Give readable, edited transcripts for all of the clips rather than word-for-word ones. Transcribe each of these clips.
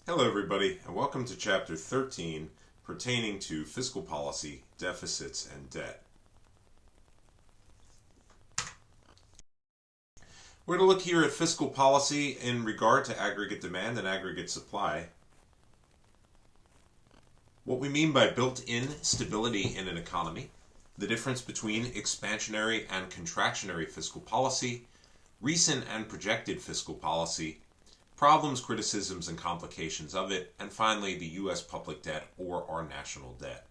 Hello everybody, and welcome to Chapter 13 pertaining to fiscal policy, deficits, and debt. We're going to look here at fiscal policy in regard to aggregate demand and aggregate supply. What we mean by built-in stability in an economy, the difference between expansionary and contractionary fiscal policy, recent and projected fiscal policy, problems, criticisms, and complications of it, and finally the U.S. public debt or our national debt.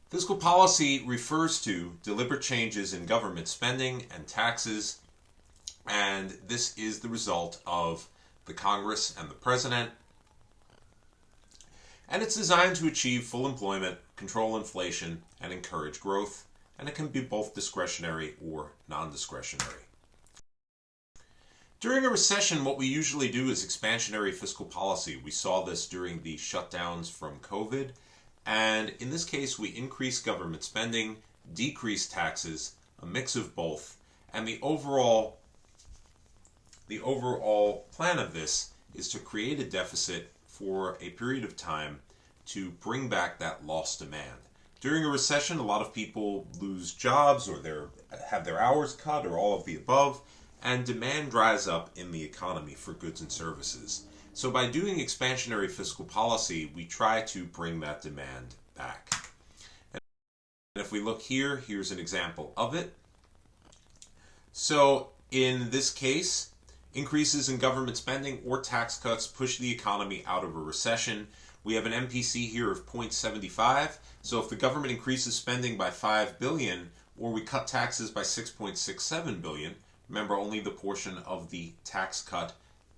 Fiscal policy refers to deliberate changes in government spending and taxes, and this is the result of the Congress and the President, and it's designed to achieve full employment, control inflation, and encourage growth, and it can be both discretionary or non-discretionary. During a recession, what we usually do is expansionary fiscal policy. We saw this during the shutdowns from COVID, and in this case we increase government spending, decrease taxes, a mix of both, and the overall plan of this is to create a deficit for a period of time to bring back that lost demand. During a recession, a lot of people lose jobs or have their hours cut or all of the above, and demand dries up in the economy for goods and services. So by doing expansionary fiscal policy, we try to bring that demand back. And if we look here, here's an example of it. So in this case, increases in government spending or tax cuts push the economy out of a recession. We have an MPC here of 0.75. So if the government increases spending by $5 billion or we cut taxes by $6.67 billion, remember, only the portion of the tax cut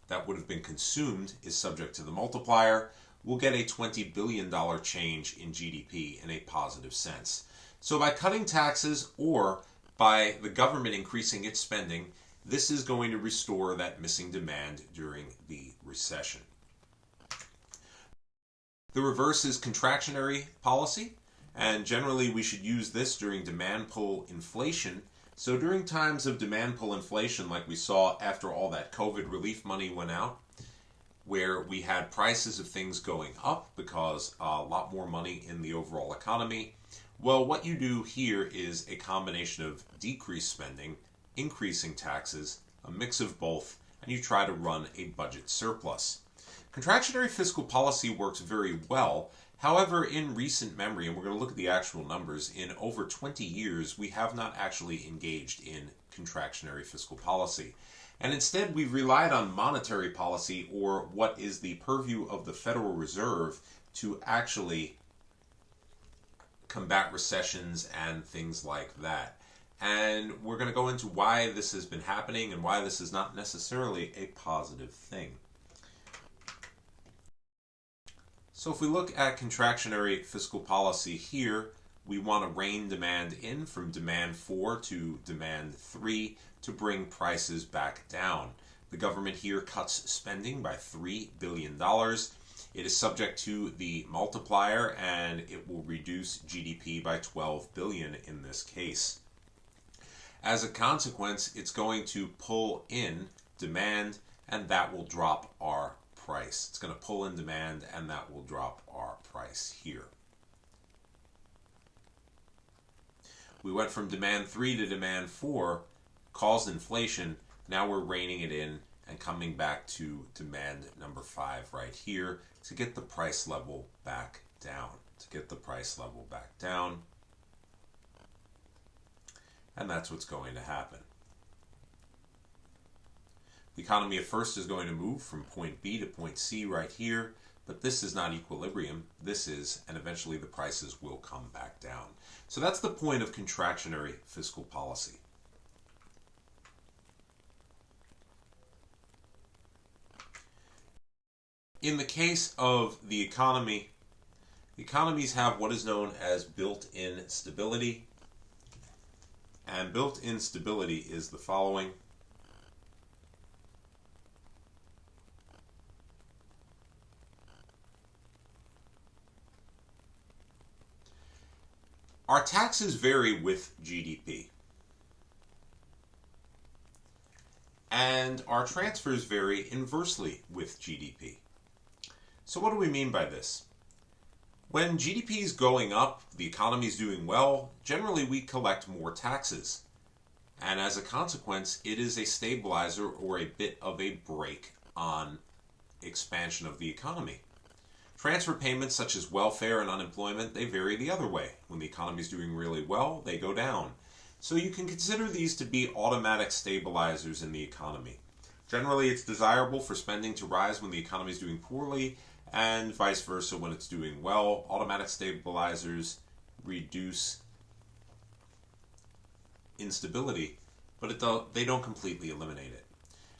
that would have been consumed is subject to the multiplier. We'll get a $20 billion change in GDP in a positive sense. So by cutting taxes or by the government increasing its spending, this is going to restore that missing demand during the recession. The reverse is contractionary policy, and generally we should use this during demand pull inflation. So during times of demand pull inflation, like we saw after all that COVID relief money went out, where we had prices of things going up because a lot more money in the overall economy, well, what you do here is a combination of decreased spending, increasing taxes, a mix of both, and you try to run a budget surplus. Contractionary fiscal policy works very well. However, in recent memory, and we're going to look at the actual numbers, in over 20 years, we have not actually engaged in contractionary fiscal policy. And instead, we've relied on monetary policy, or what is the purview of the Federal Reserve, to actually combat recessions and things like that. And we're going to go into why this has been happening and why this is not necessarily a positive thing. So if we look at contractionary fiscal policy here, we want to rein demand in from demand 4 to demand 3 to bring prices back down. The government here cuts spending by $3 billion. It is subject to the multiplier, and it will reduce GDP by $12 billion in this case. As a consequence, it's going to pull in demand, and that will drop our price. It's going to pull in demand, and that will drop our price here. We went from demand 3 to demand 4, caused inflation. Now we're reining it in and coming back to demand number 5 right here to get the price level back down. And that's what's going to happen. The economy at first is going to move from point B to point C right here, but this is not equilibrium. This is, and eventually the prices will come back down. So that's the point of contractionary fiscal policy. In the case of the economy, economies have what is known as built-in stability. And built-in stability is the following. Our taxes vary with GDP. and our transfers vary inversely with GDP. So what do we mean by this? When GDP is going up, the economy is doing well, generally we collect more taxes. And as a consequence, it is a stabilizer or a bit of a brake on expansion of the economy. Transfer payments such as welfare and unemployment, they vary the other way. When the economy is doing really well, they go down. So you can consider these to be automatic stabilizers in the economy. Generally, it's desirable for spending to rise when the economy is doing poorly, and vice versa when it's doing well. Automatic stabilizers reduce instability, but they don't completely eliminate it.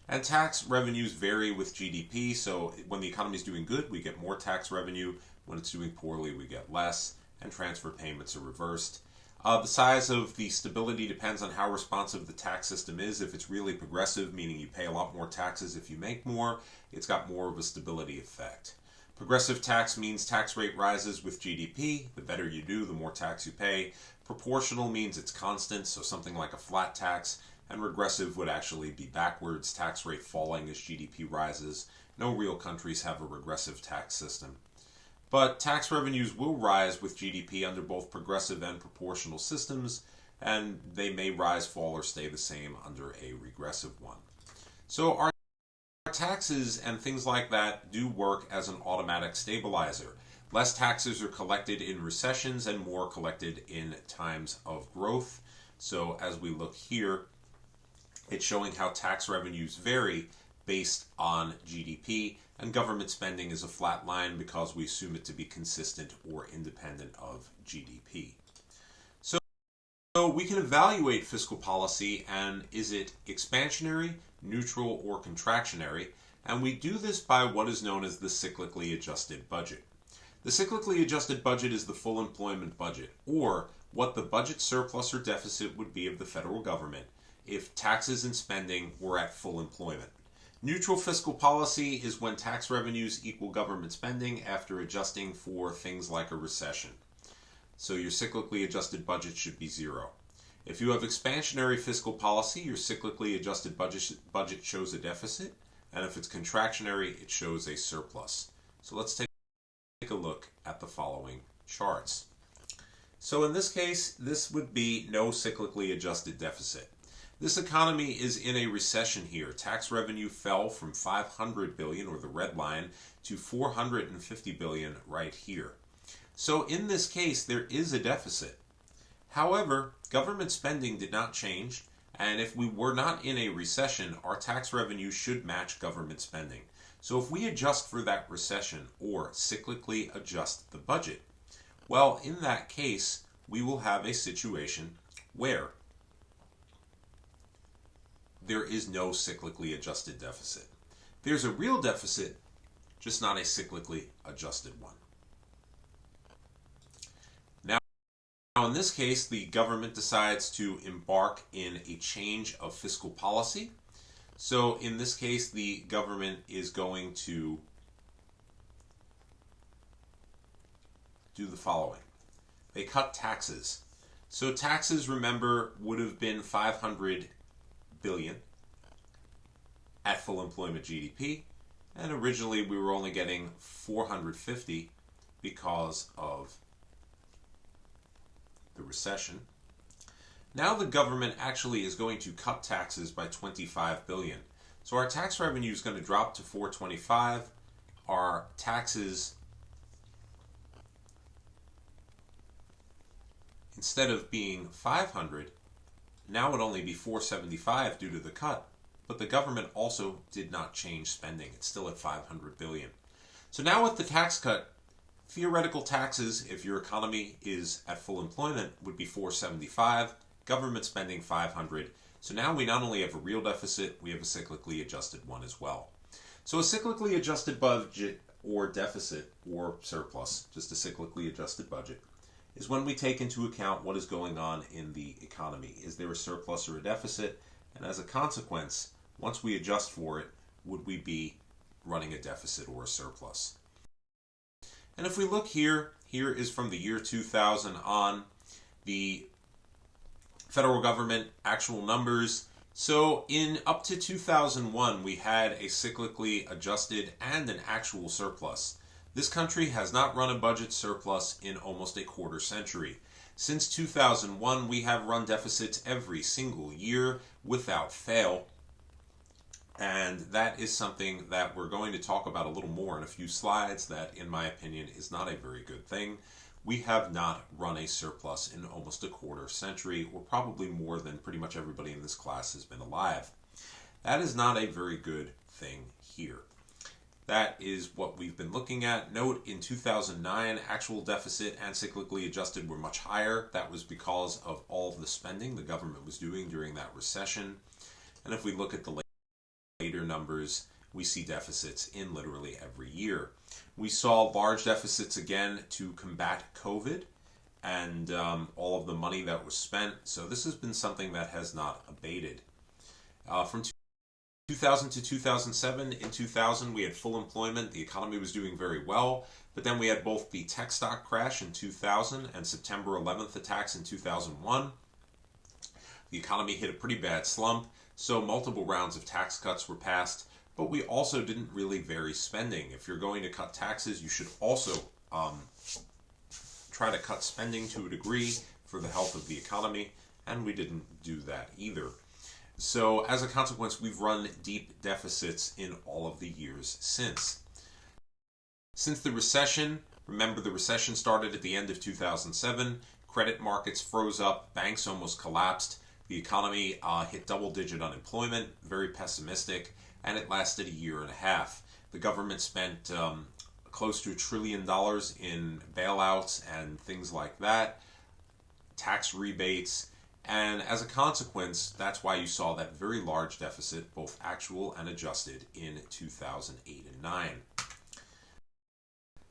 And tax revenues vary with GDP, so when the economy is doing good, we get more tax revenue. When it's doing poorly, we get less, and transfer payments are reversed. The size of the stability depends on how responsive the tax system is. If it's really progressive, meaning you pay a lot more taxes if you make more, it's got more of a stability effect. Progressive tax means tax rate rises with GDP. The better you do, the more tax you pay. Proportional means it's constant, so something like a flat tax. And regressive would actually be backwards, tax rate falling as GDP rises. No real countries have a regressive tax system. But tax revenues will rise with GDP under both progressive and proportional systems, and they may rise, fall, or stay the same under a regressive one. So our taxes and things like that do work as an automatic stabilizer. Less taxes are collected in recessions and more collected in times of growth. So as we look here, it's showing how tax revenues vary based on GDP, and government spending is a flat line because we assume it to be consistent or independent of GDP. So we can evaluate fiscal policy, and is it expansionary, neutral, or contractionary? And we do this by what is known as the cyclically adjusted budget. The cyclically adjusted budget is the full employment budget, or what the budget surplus or deficit would be of the federal government if taxes and spending were at full employment. Neutral fiscal policy is when tax revenues equal government spending after adjusting for things like a recession. So your cyclically adjusted budget should be zero. If you have expansionary fiscal policy, your cyclically adjusted budget shows a deficit, and if it's contractionary, it shows a surplus. So let's take a look at the following charts. So in this case, this would be no cyclically adjusted deficit. This economy is in a recession here. Tax revenue fell from 500 billion, or the red line, to 450 billion right here. So in this case, there is a deficit. However, government spending did not change, and if we were not in a recession, our tax revenue should match government spending. So if we adjust for that recession, or cyclically adjust the budget, well, in that case, we will have a situation where there is no cyclically adjusted deficit. There's a real deficit, just not a cyclically adjusted one. Now, in this case, the government decides to embark in a change of fiscal policy. So in this case, the government is going to do the following. They cut taxes. So taxes, remember, would have been 500 billion at full employment GDP, and originally we were only getting 450 because of the recession. Now the government actually is going to cut taxes by 25 billion. So our tax revenue is going to drop to 425. Our taxes, instead of being 500, now would only be 475 due to the cut. But the government also did not change spending. It's still at 500 billion. So now with the tax cut, theoretical taxes, if your economy is at full employment, would be 475, government spending 500. So now we not only have a real deficit, we have a cyclically adjusted one as well. So a cyclically adjusted budget, or deficit, or surplus, just a cyclically adjusted budget, is when we take into account what is going on in the economy. Is there a surplus or a deficit? And as a consequence, once we adjust for it, would we be running a deficit or a surplus? And if we look here, here is from the year 2000 on, the federal government actual numbers. So in up to 2001, we had a cyclically adjusted and an actual surplus. This country has not run a budget surplus in almost a quarter century. Since 2001, we have run deficits every single year without fail. And that is something that we're going to talk about a little more in a few slides. That, in my opinion, is not a very good thing. We have not run a surplus in almost a quarter century, or probably more than pretty much everybody in this class has been alive. That is not a very good thing here. That is what we've been looking at. Note, in 2009, actual deficit and cyclically adjusted were much higher. That was because of all of the spending the government was doing during that recession. And if we look at the later numbers, we see deficits in literally every year. We saw large deficits again to combat COVID and all of the money that was spent. So this has been something that has not abated. From 2000 to 2007, in 2000 we had full employment. The economy was doing very well. But then we had both the tech stock crash in 2000 and September 11th attacks in 2001. The economy hit a pretty bad slump. So multiple rounds of tax cuts were passed, but we also didn't really vary spending. If you're going to cut taxes, you should also try to cut spending to a degree for the health of the economy, and we didn't do that either. So as a consequence, we've run deep deficits in all of the years since. Since the recession, remember the recession started at the end of 2007, credit markets froze up, banks almost collapsed. The economy hit double-digit unemployment, very pessimistic, and it lasted a year and a half. The government spent close to $1 trillion in bailouts and things like that, tax rebates, and as a consequence, that's why you saw that very large deficit, both actual and adjusted, in 2008 and 9.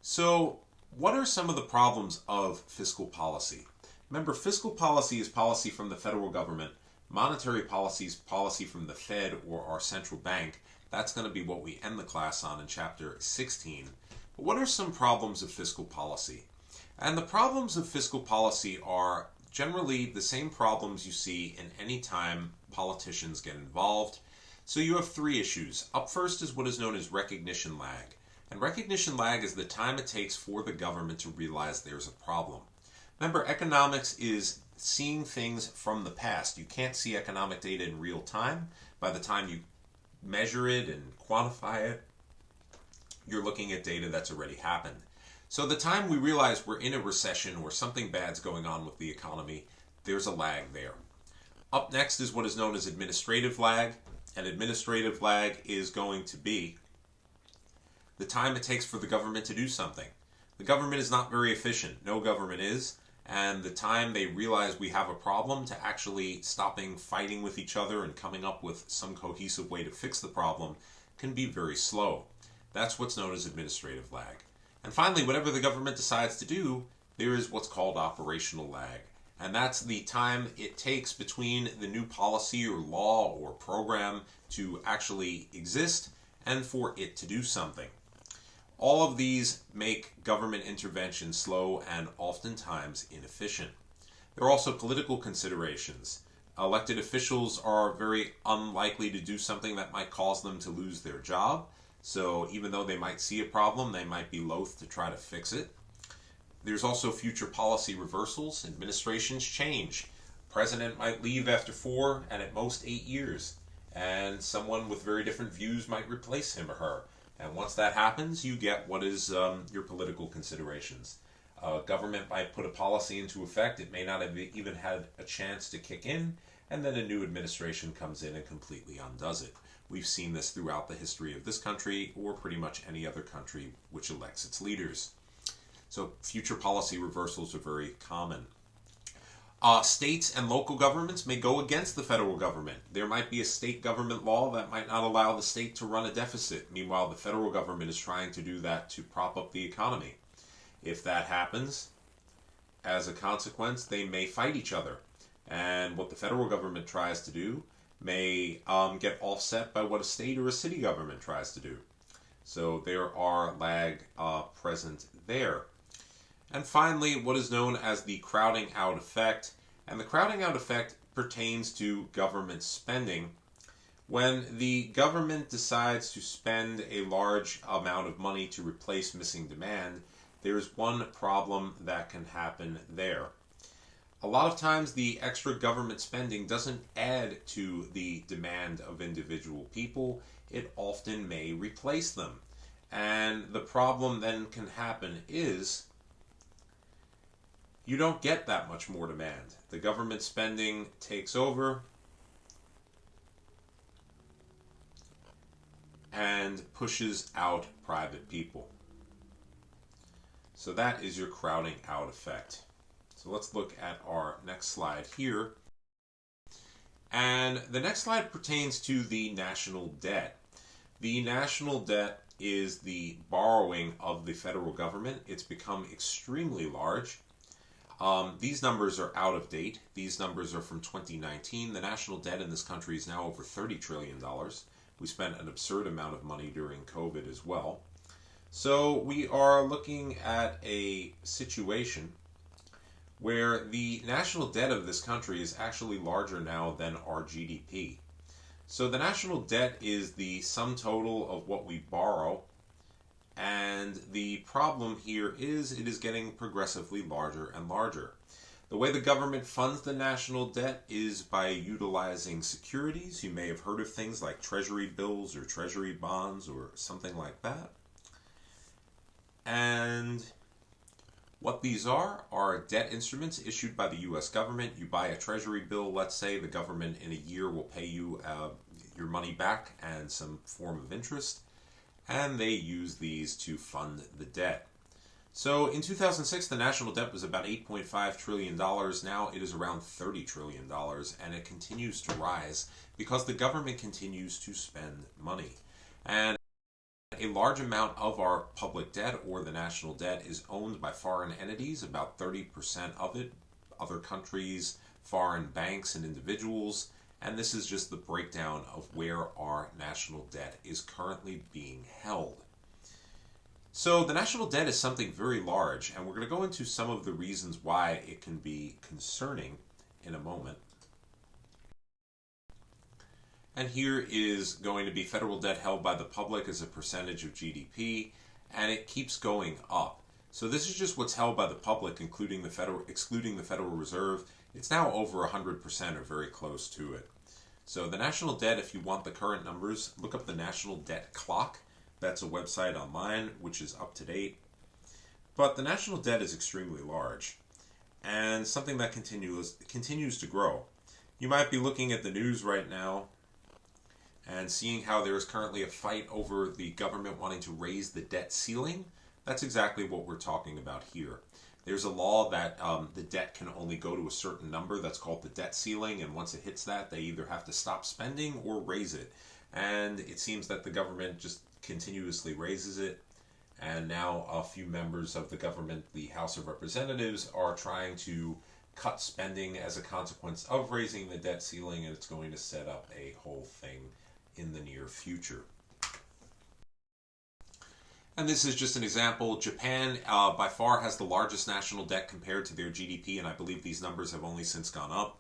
So, what are some of the problems of fiscal policy? Remember, fiscal policy is policy from the federal government. Monetary policy is policy from the Fed or our central bank. That's going to be what we end the class on in Chapter 16. But what are some problems of fiscal policy? And the problems of fiscal policy are generally the same problems you see in any time politicians get involved. So you have three issues. Up first is what is known as recognition lag. And recognition lag is the time it takes for the government to realize there's a problem. Remember, economics is seeing things from the past. You can't see economic data in real time. By the time you measure it and quantify it, you're looking at data that's already happened. So the time we realize we're in a recession or something bad's going on with the economy, there's a lag there. Up next is what is known as administrative lag. And administrative lag is going to be the time it takes for the government to do something. The government is not very efficient. No government is. And the time they realize we have a problem to actually stopping fighting with each other and coming up with some cohesive way to fix the problem can be very slow. That's what's known as administrative lag. And finally, whatever the government decides to do, there is what's called operational lag. And that's the time it takes between the new policy or law or program to actually exist and for it to do something. All of these make government intervention slow and oftentimes inefficient. There are also political considerations. Elected officials are very unlikely to do something that might cause them to lose their job. So even though they might see a problem, they might be loath to try to fix it. There's also future policy reversals. Administrations change. President might leave after 4 and at most 8 years. And someone with very different views might replace him or her. And once that happens, you get what is your political considerations. Government might put a policy into effect. It may not have even had a chance to kick in. And then a new administration comes in and completely undoes it. We've seen this throughout the history of this country or pretty much any other country which elects its leaders. So future policy reversals are very common. States and local governments may go against the federal government. There might be a state government law that might not allow the state to run a deficit. Meanwhile, the federal government is trying to do that to prop up the economy. If that happens, as a consequence, they may fight each other. And what the federal government tries to do may get offset by what a state or a city government tries to do. So there are lag present there. And finally, what is known as the crowding out effect. And the crowding out effect pertains to government spending When the government decides to spend a large amount of money to replace missing demand, there's one problem that can happen there. A lot of times the extra government spending doesn't add to the demand of individual people, it often may replace them. And the problem then can happen is you don't get that much more demand. The government spending takes over and pushes out private people. So that is your crowding out effect. So let's look at our next slide here. And the next slide pertains to the national debt. The national debt is the borrowing of the federal government. It's become extremely large. These numbers are out of date. These numbers are from 2019. The national debt in this country is now over $30 trillion. We spent an absurd amount of money during COVID as well. So we are looking at a situation where the national debt of this country is actually larger now than our GDP. So the national debt is the sum total of what we borrow, and the problem here is it is getting progressively larger and larger. The way the government funds the national debt is by utilizing securities. You may have heard of things like treasury bills or treasury bonds or something like that. And what these are debt instruments issued by the U.S. government. You buy a treasury bill, let's say, the government in a year will pay you your money back and some form of interest, and they use these to fund the debt. So in 2006, the national debt was about $8.5 trillion. Now it is around $30 trillion, and it continues to rise because the government continues to spend money. And a large amount of our public debt, or the national debt, is owned by foreign entities, about 30% of it, other countries, foreign banks, and individuals. And this is just the breakdown of where our national debt is currently being held. So the national debt is something very large, and we're going to go into some of the reasons why it can be concerning in a moment. And here is going to be federal debt held by the public as a percentage of GDP, and it keeps going up. So this is just what's held by the public, excluding the Federal Reserve. It's now over 100% or very close to it. So the national debt, if you want the current numbers, look up the National Debt Clock. That's a website online which is up to date. But the national debt is extremely large and something that continues to grow. You might be looking at the news right now and seeing how there is currently a fight over the government wanting to raise the debt ceiling. That's exactly what we're talking about here. There's a law that the debt can only go to a certain number. That's called the debt ceiling, and once it hits that, they either have to stop spending or raise it. And it seems that the government just continuously raises it, and now a few members of the government, the House of Representatives, are trying to cut spending as a consequence of raising the debt ceiling, and it's going to set up a whole thing in the near future. And this is just an example. Japan by far has the largest national debt compared to their GDP, and I believe these numbers have only since gone up,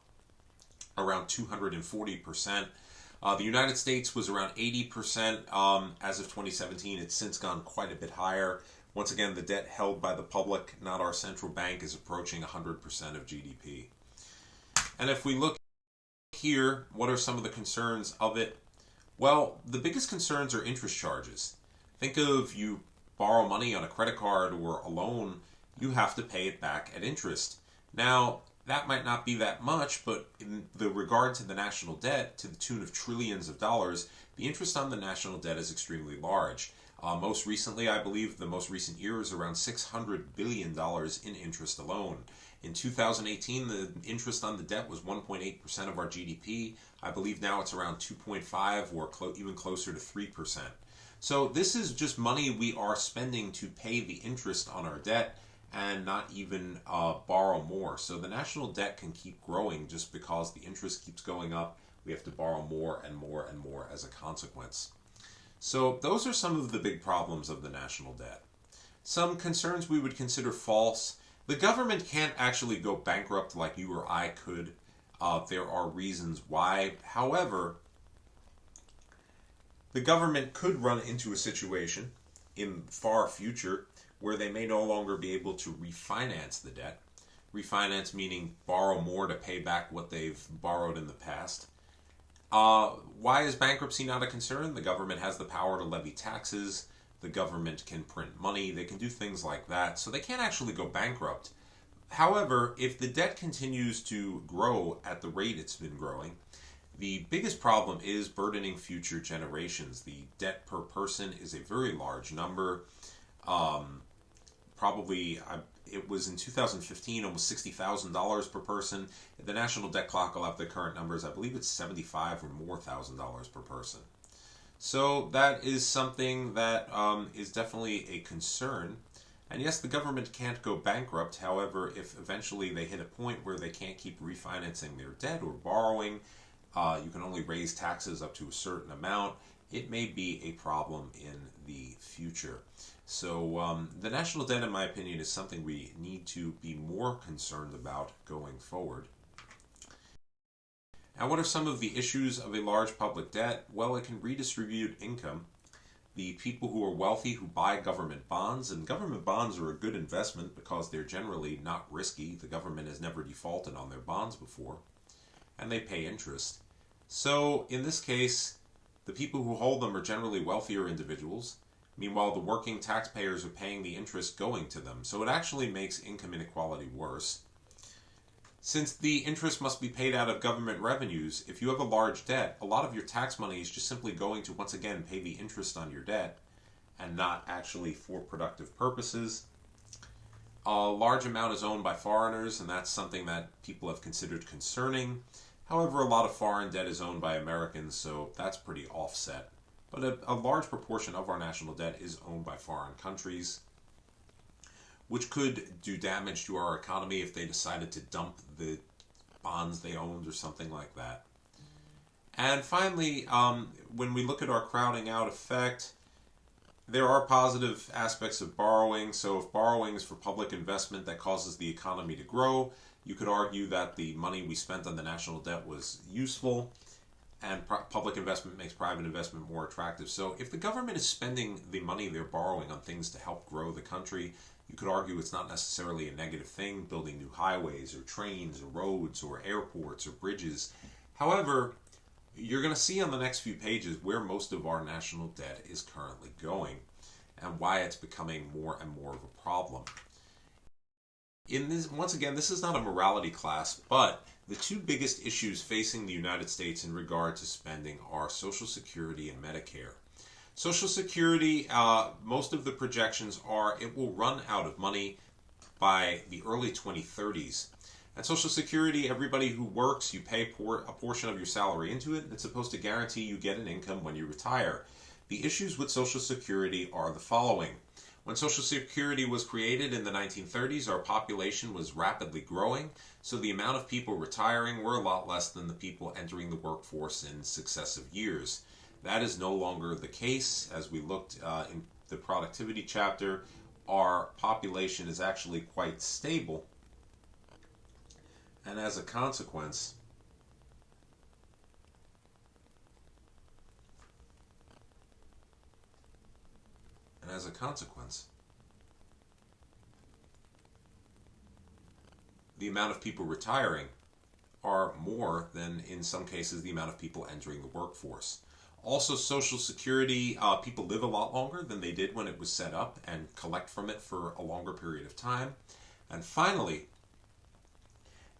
around 240%. The United States was around 80% as of 2017. It's since gone quite a bit higher. Once again, the debt held by the public, not our central bank, is approaching 100% of GDP. And if we look here, what are some of the concerns of it? Well, the biggest concerns are interest charges. Think of you borrow money on a credit card or a loan, you have to pay it back at interest. Now, that might not be that much, but in the regard to the national debt, to the tune of trillions of dollars, the interest on the national debt is extremely large. Most recently, I believe the most recent year is around $600 billion in interest alone. In 2018, the interest on the debt was 1.8% of our GDP. I believe now it's around 2.5 or even closer to 3%. So this is just money we are spending to pay the interest on our debt and not even borrow more. So the national debt can keep growing just because the interest keeps going up. We have to borrow more and more and more as a consequence. So those are some of the big problems of the national debt. Some concerns we would consider false. The government can't actually go bankrupt like you or I could. There are reasons why. However, The government could run into a situation in far future where they may no longer be able to refinance the debt. Refinance meaning borrow more to pay back what they've borrowed in the past. Why is bankruptcy not a concern? The government has the power to levy taxes. The government can print money. They can do things like that. So they can't actually go bankrupt. However, if the debt continues to grow at the rate it's been growing, the biggest problem is burdening future generations. The debt per person is a very large number. Um, Probably, it was in 2015 almost $60,000 per person. The National Debt Clock will have the current numbers. I believe it's 75 or more $1,000 per person. So that is something that is definitely a concern. And yes, the government can't go bankrupt. However, if eventually they hit a point where they can't keep refinancing their debt or borrowing, you can only raise taxes up to a certain amount. It may be a problem in the future. So the national debt, in my opinion, is something we need to be more concerned about going forward. And what are some of the issues of a large public debt? Well, it can redistribute income. The people who are wealthy who buy government bonds, and government bonds are a good investment because they're generally not risky. The government has never defaulted on their bonds before, and they pay interest. So in this case, the people who hold them are generally wealthier individuals. Meanwhile, the working taxpayers are paying the interest going to them. So it actually makes income inequality worse. Since the interest must be paid out of government revenues, if you have a large debt, a lot of your tax money is just simply going to, once again, pay the interest on your debt and not actually for productive purposes. A large amount is owned by foreigners, and that's something that people have considered concerning. However, a lot of foreign debt is owned by Americans, so that's pretty offset. But a large proportion of our national debt is owned by foreign countries, which could do damage to our economy if they decided to dump the bonds they owned or something like that. And finally, when we look at our crowding out effect, there are positive aspects of borrowing. So if borrowing is for public investment that causes the economy to grow, you could argue that the money we spent on the national debt was useful, and public investment makes private investment more attractive. So if the government is spending the money they're borrowing on things to help grow the country, you could argue it's not necessarily a negative thing, building new highways or trains or roads or airports or bridges. However, you're going to see on the next few pages where most of our national debt is currently going and why it's becoming more and more of a problem. In this, once again, this is not a morality class, but the two biggest issues facing the United States in regard to spending are Social Security and Medicare. Social Security, most of the projections are it will run out of money by the early 2030s. And Social Security, everybody who works, you pay a portion of your salary into it. It's supposed to guarantee you get an income when you retire. The issues with Social Security are the following. When Social Security was created in the 1930s, our population was rapidly growing, so the amount of people retiring were a lot less than the people entering the workforce in successive years. That is no longer the case. As we looked in the productivity chapter, our population is actually quite stable, and as a consequence, the amount of people retiring are more than, in some cases, the amount of people entering the workforce. Also, Social Security, people live a lot longer than they did when it was set up and collect from it for a longer period of time. And finally,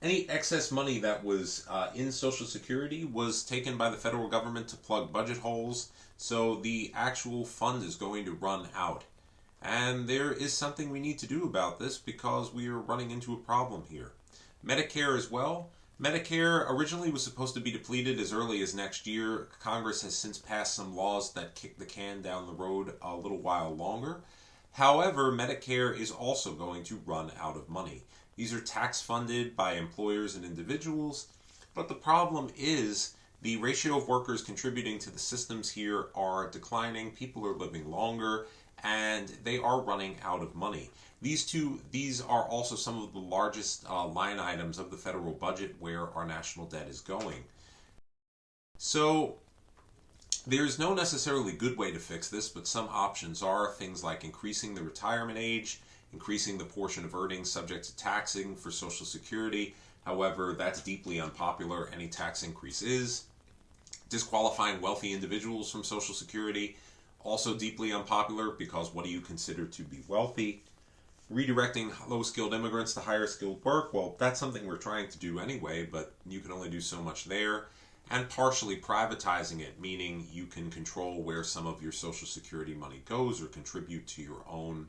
any excess money that was in Social Security was taken by the federal government to plug budget holes, so the actual fund is going to run out. And there is something we need to do about this because we are running into a problem here. Medicare as well. Medicare originally was supposed to be depleted as early as next year. Congress has since passed some laws that kick the can down the road a little while longer. However, Medicare is also going to run out of money. These are tax funded by employers and individuals, but the problem is the ratio of workers contributing to the systems here are declining, people are living longer, and they are running out of money. These are also some of the largest line items of the federal budget where our national debt is going. So There's no necessarily good way to fix this, but some options are things like increasing the retirement age, increasing the portion of earnings subject to taxing for Social Security. However, that's deeply unpopular. Any tax increase is. Disqualifying wealthy individuals from Social Security, also deeply unpopular, because what do you consider to be wealthy? Redirecting low-skilled immigrants to higher-skilled work, well, that's something we're trying to do anyway, but you can only do so much there. And partially privatizing it, meaning you can control where some of your Social Security money goes or contribute to your own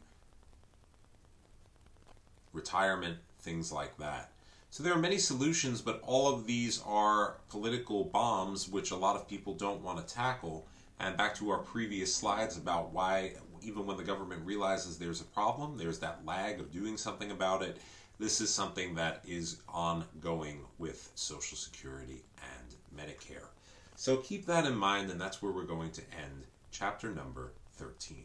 retirement, things like that. So there are many solutions, but all of these are political bombs which a lot of people don't want to tackle. And back to our previous slides about why, even when the government realizes there's a problem, there's that lag of doing something about it. This is something that is ongoing with Social Security and Medicare. So keep that in mind, and that's where we're going to end chapter number 13.